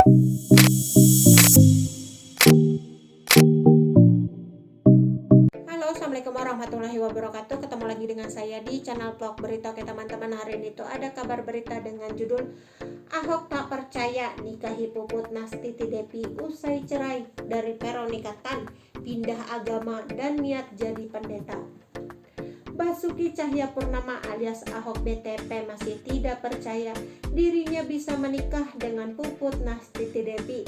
Halo, assalamualaikum warahmatullahi wabarakatuh. Ketemu lagi dengan saya di channel vlog berita. Oke teman-teman, hari ini tuh ada kabar berita dengan judul Ahok tak percaya nikahi Puput Nastiti Depi usai cerai dari Veronica Tan, pindah agama dan niat jadi pendeta. Basuki Cahayapurnama alias Ahok BTP masih tidak percaya dirinya bisa menikah dengan Puput Nastiti Depi,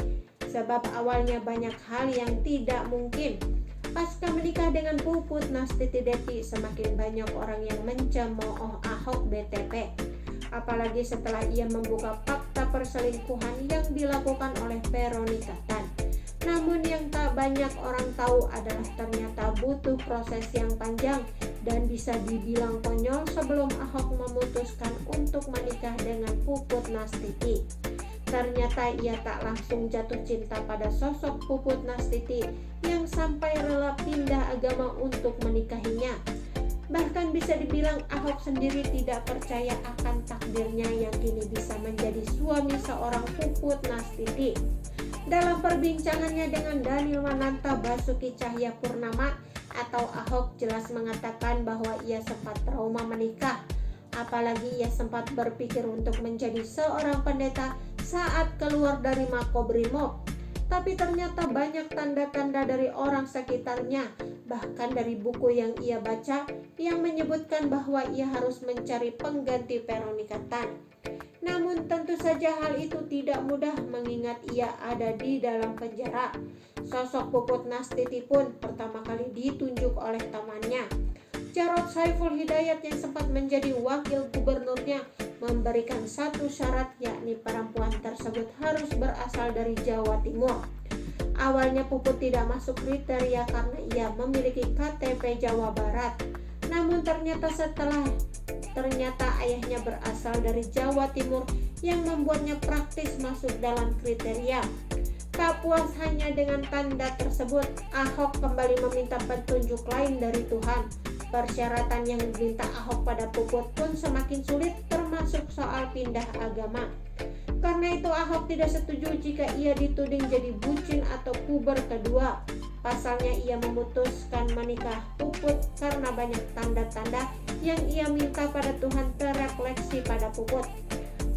sebab awalnya banyak hal yang tidak mungkin. Pasca menikah dengan Puput Nastiti Depi, semakin banyak orang yang mencemooh Ahok BTP, apalagi setelah ia membuka fakta perselingkuhan yang dilakukan oleh Veronica Tan. Namun yang tak banyak orang tahu adalah ternyata butuh proses yang panjang dan bisa dibilang konyol sebelum Ahok memutuskan untuk menikah dengan Puput Nastiti. Ternyata ia tak langsung jatuh cinta pada sosok Puput Nastiti yang sampai rela pindah agama untuk menikahinya. Bahkan bisa dibilang Ahok sendiri tidak percaya akan takdirnya yang kini bisa menjadi suami seorang Puput Nastiti. Dalam perbincangannya dengan Daniel Mananta, Basuki Cahayapurnama atau Ahok jelas mengatakan bahwa ia sempat trauma menikah, apalagi ia sempat berpikir untuk menjadi seorang pendeta saat keluar dari Makobrimob. Tapi ternyata banyak tanda-tanda dari orang sekitarnya, bahkan dari buku yang ia baca, yang menyebutkan bahwa ia harus mencari pengganti Veronica Tan. Namun tentu saja hal itu tidak mudah mengingat ia ada di dalam penjara. Sosok Puput Nastiti pun pertama kali ditunjuk oleh temannya, Jarod Saiful Hidayat, yang sempat menjadi wakil gubernurnya, memberikan satu syarat, yakni perempuan tersebut harus berasal dari Jawa Timur. Awalnya Puput tidak masuk kriteria karena ia memiliki KTP Jawa Barat. Namun ternyata ayahnya berasal dari Jawa Timur yang membuatnya praktis masuk dalam kriteria. Tak puas hanya dengan tanda tersebut, Ahok kembali meminta petunjuk lain dari Tuhan. Persyaratan yang diminta Ahok pada Puput pun semakin sulit, termasuk soal pindah agama. Karena itu Ahok tidak setuju jika ia dituding jadi bucin atau puber kedua. Pasalnya ia memutuskan menikah Puput karena banyak tanda-tanda yang ia minta pada Tuhan terefleksi pada Puput.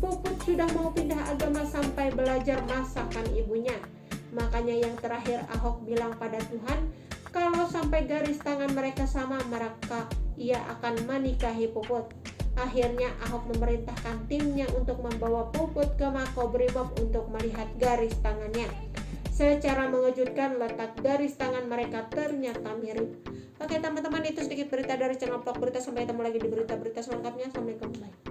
Puput sudah mau pindah agama sampai belajar masakan ibunya. Makanya yang terakhir Ahok bilang pada Tuhan, kalau sampai garis tangan mereka sama, maka ia akan menikahi Puput. Akhirnya Ahok memerintahkan timnya untuk membawa Puput ke Makobrimob untuk melihat garis tangannya. Secara mengejutkan, letak garis tangan mereka ternyata mirip. Oke teman-teman, itu sedikit berita dari channel vlog berita. Sampai ketemu lagi di berita-berita selengkapnya. Assalamualaikum.